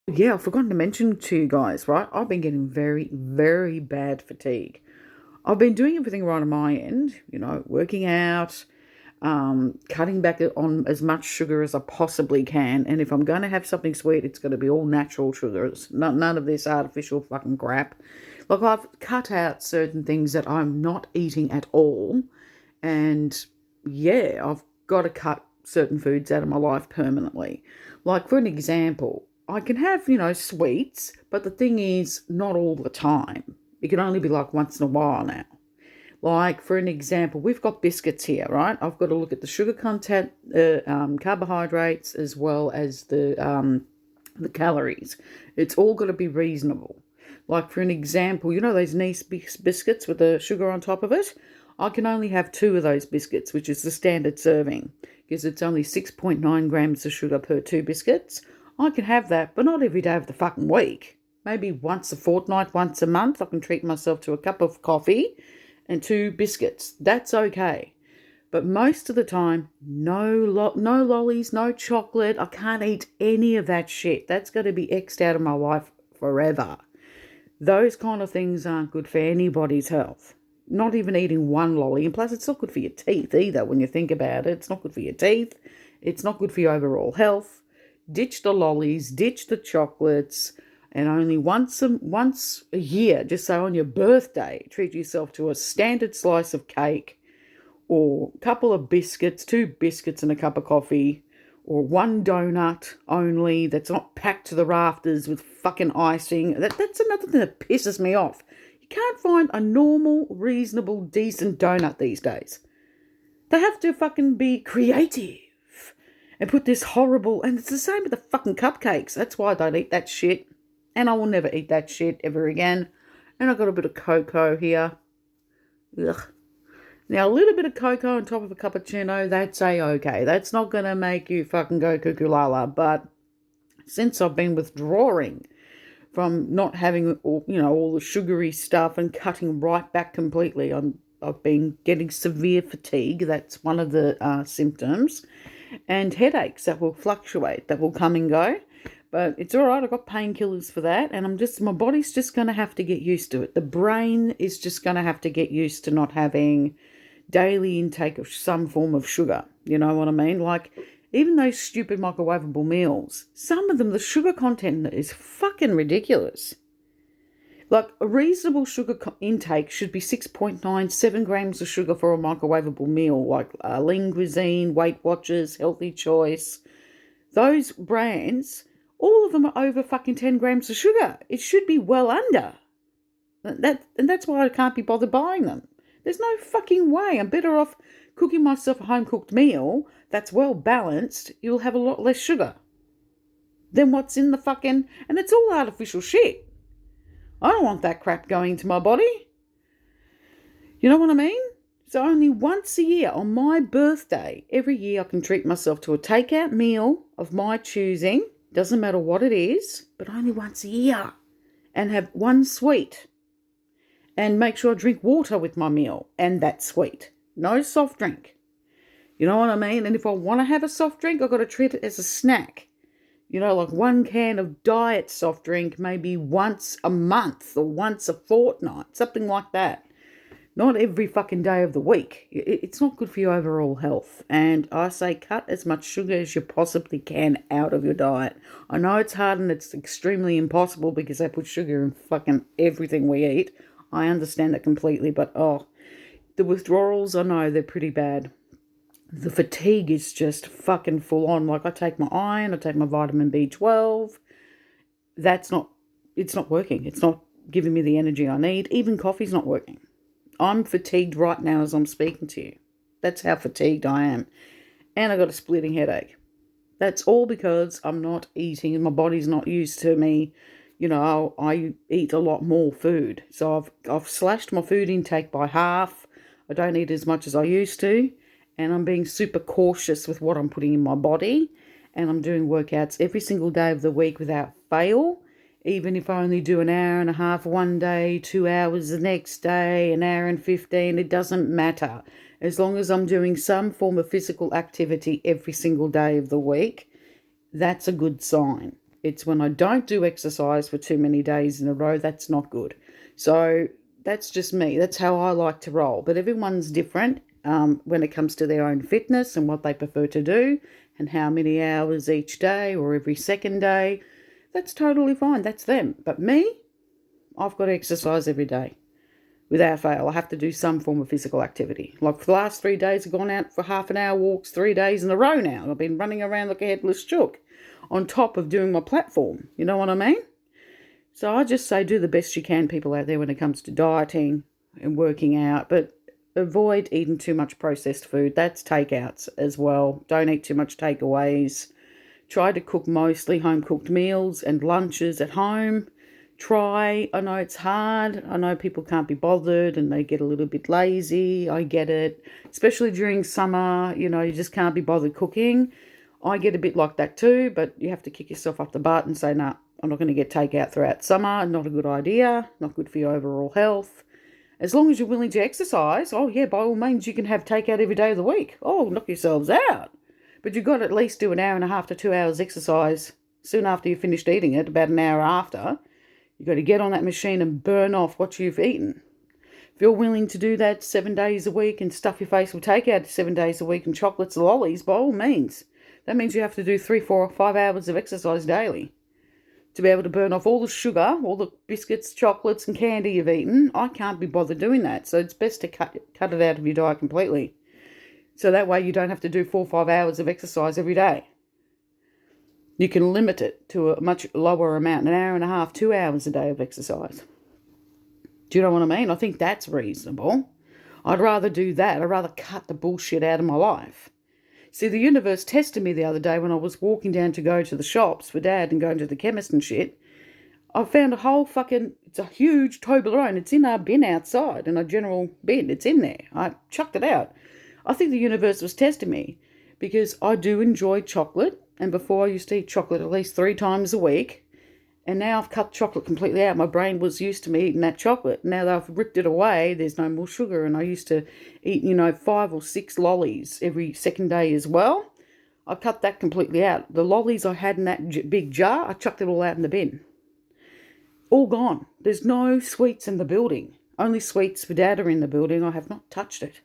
Yeah, I've forgotten to mention to you guys, right? I've been getting very, very bad fatigue. I've been doing everything right on my end, working out, cutting back on as much sugar as I possibly can. And if I'm going to have something sweet, it's going to be all natural sugars, none of this artificial fucking crap. Like, I've cut out certain things that I'm not eating at all. And yeah, I've got to cut certain foods out of my life permanently. Like, for an example, I can have, sweets, but the thing is, not all the time. It can only be like once in a while now. Like, for an example, we've got biscuits here, right? I've got to look at the sugar content, carbohydrates, as well as the calories. It's all got to be reasonable. Like, for an example, those nice biscuits with the sugar on top of it? I can only have two of those biscuits, which is the standard serving, because it's only 6.9 grams of sugar per two biscuits. I can have that, but not every day of the fucking week. Maybe once a fortnight, once a month, I can treat myself to a cup of coffee and two biscuits. That's okay. But most of the time, no lollies, no chocolate. I can't eat any of that shit. That's going to be X'd out of my life forever. Those kind of things aren't good for anybody's health. Not even eating one lolly. And plus, it's not good for your teeth either when you think about it. It's not good for your teeth. It's not good for your overall health. Ditch the lollies, ditch the chocolates, and only once a year, just say on your birthday, treat yourself to a standard slice of cake or a couple of biscuits, two biscuits and a cup of coffee, or one donut only that's not packed to the rafters with fucking icing. That's another thing that pisses me off. You can't find a normal, reasonable, decent donut these days. They have to fucking be creative and put this horrible... And it's the same with the fucking cupcakes. That's why I don't eat that shit. And I will never eat that shit ever again. And I've got a bit of cocoa here. Ugh. Now, a little bit of cocoa on top of a cappuccino, that's a-okay. That's not going to make you fucking go cuckoo la. But since I've been withdrawing from not having all the sugary stuff and cutting right back completely, I've been getting severe fatigue. That's one of the symptoms. And headaches that will fluctuate, that will come and go. But it's all right. I've got painkillers for that. And my body's just going to have to get used to it. The brain is just going to have to get used to not having daily intake of some form of sugar. You know what I mean? Like, even those stupid microwavable meals, some of them, the sugar content is fucking ridiculous. Like, a reasonable sugar intake should be 6.97 grams of sugar for a microwavable meal, like Lean Cuisine, Weight Watchers, Healthy Choice. Those brands, all of them are over fucking 10 grams of sugar. It should be well under. And that's why I can't be bothered buying them. There's no fucking way. I'm better off cooking myself a home-cooked meal that's well balanced. You'll have a lot less sugar than what's in the fucking... And it's all artificial shit. I don't want that crap going into my body. You know what I mean? So only once a year, on my birthday, every year I can treat myself to a takeout meal of my choosing. Doesn't matter what it is, but only once a year. And have one sweet. And make sure I drink water with my meal. And that's sweet. No soft drink. You know what I mean? And if I want to have a soft drink, I've got to treat it as a snack. Like one can of diet soft drink maybe once a month or once a fortnight, something like that. Not every fucking day of the week. It's not good for your overall health. And I say cut as much sugar as you possibly can out of your diet. I know it's hard and it's extremely impossible because they put sugar in fucking everything we eat. I understand that completely, but the withdrawals, I know they're pretty bad. The fatigue is just fucking full on. Like, I take my iron, I take my vitamin B12. It's not working. It's not giving me the energy I need. Even coffee's not working. I'm fatigued right now as I'm speaking to you. That's how fatigued I am. And I got a splitting headache. That's all because I'm not eating and my body's not used to me. I eat a lot more food. So I've slashed my food intake by half. I don't eat as much as I used to. And I'm being super cautious with what I'm putting in my body. And I'm doing workouts every single day of the week without fail. Even if I only do an hour and a half one day, 2 hours the next day, an hour and 15, it doesn't matter. As long as I'm doing some form of physical activity every single day of the week, that's a good sign. It's when I don't do exercise for too many days in a row, that's not good. So that's just me. That's how I like to roll. But everyone's different when it comes to their own fitness and what they prefer to do and how many hours each day or every second day. That's totally fine. That's them. But me, I've got to exercise every day. Without fail, I have to do some form of physical activity. Like for the last 3 days, I've gone out for half an hour walks 3 days in a row now. I've been running around like a headless chook on top of doing my platform. You know what I mean? So I just say do the best you can, people out there, when it comes to dieting and working out. But avoid eating too much processed food. That's takeouts as well. Don't eat too much takeaways. Try to cook mostly home-cooked meals and lunches at home. I know it's hard. I know people can't be bothered and they get a little bit lazy. I get it. Especially during summer, you just can't be bothered cooking. I get a bit like that too, but you have to kick yourself up the butt and say, nah, I'm not going to get takeout throughout summer. Not a good idea. Not good for your overall health. As long as you're willing to exercise, oh yeah, by all means, you can have takeout every day of the week. Oh, knock yourselves out. But you've got to at least do an hour and a half to 2 hours exercise soon after you've finished eating it, about an hour after. You've got to get on that machine and burn off what you've eaten. If you're willing to do that 7 days a week and stuff your face with takeout 7 days a week and chocolates and lollies, by all means. That means you have to do 3, 4, 5 hours of exercise daily to be able to burn off all the sugar, all the biscuits, chocolates and candy you've eaten. I can't be bothered doing that. So it's best to cut it out of your diet completely. So that way you don't have to do 4 or 5 hours of exercise every day. You can limit it to a much lower amount, an hour and a half, 2 hours a day of exercise. Do you know what I mean? I think that's reasonable. I'd rather do that. I'd rather cut the bullshit out of my life. See, the universe tested me the other day when I was walking down to go to the shops for Dad and going to the chemist and shit. I found a whole it's a huge Toblerone. It's in our bin outside, in a general bin. It's in there. I chucked it out. I think the universe was testing me because I do enjoy chocolate. And before I used to eat chocolate at least 3 times a week. And now I've cut chocolate completely out. My brain was used to me eating that chocolate. Now that I've ripped it away, there's no more sugar. And I used to eat, 5 or 6 lollies every second day as well. I cut that completely out. The lollies I had in that big jar, I chucked it all out in the bin. All gone. There's no sweets in the building. Only sweets for Dad are in the building. I have not touched it.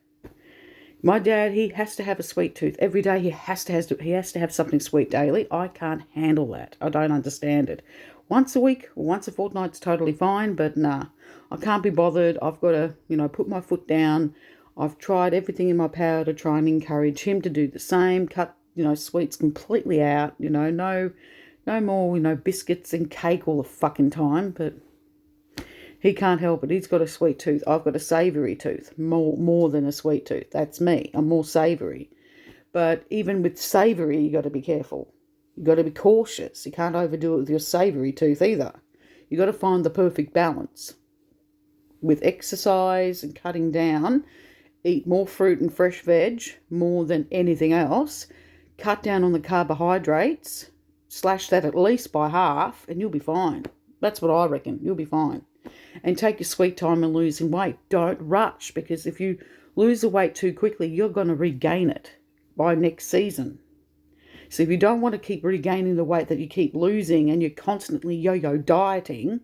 My dad, he has to have a sweet tooth. Every day he has to have something sweet daily. I can't handle that. I don't understand it. Once a week or once a fortnight's totally fine, but nah. I can't be bothered. I've got to, put my foot down. I've tried everything in my power to try and encourage him to do the same. Cut, sweets completely out. No more, biscuits and cake all the fucking time, but he can't help it. He's got a sweet tooth. I've got a savoury tooth. More than a sweet tooth. That's me. I'm more savoury. But even with savoury, you got to be careful. You got to be cautious. You can't overdo it with your savoury tooth either. You got to find the perfect balance. With exercise and cutting down, eat more fruit and fresh veg more than anything else. Cut down on the carbohydrates. Slash that at least by half and you'll be fine. That's what I reckon. You'll be fine. And take your sweet time in losing weight. Don't rush, because if you lose the weight too quickly, you're going to regain it by next season. So if you don't want to keep regaining the weight that you keep losing and you're constantly yo-yo dieting,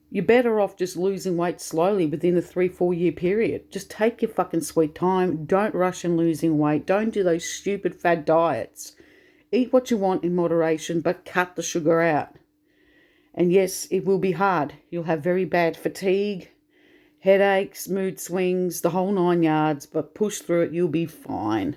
you're better off just losing weight slowly within a 3-4 year period. Just take your fucking sweet time. Don't rush in losing weight. Don't do those stupid fad diets. Eat what you want in moderation, but cut the sugar out. And yes, it will be hard. You'll have very bad fatigue, headaches, mood swings, the whole 9 yards, but push through it, you'll be fine.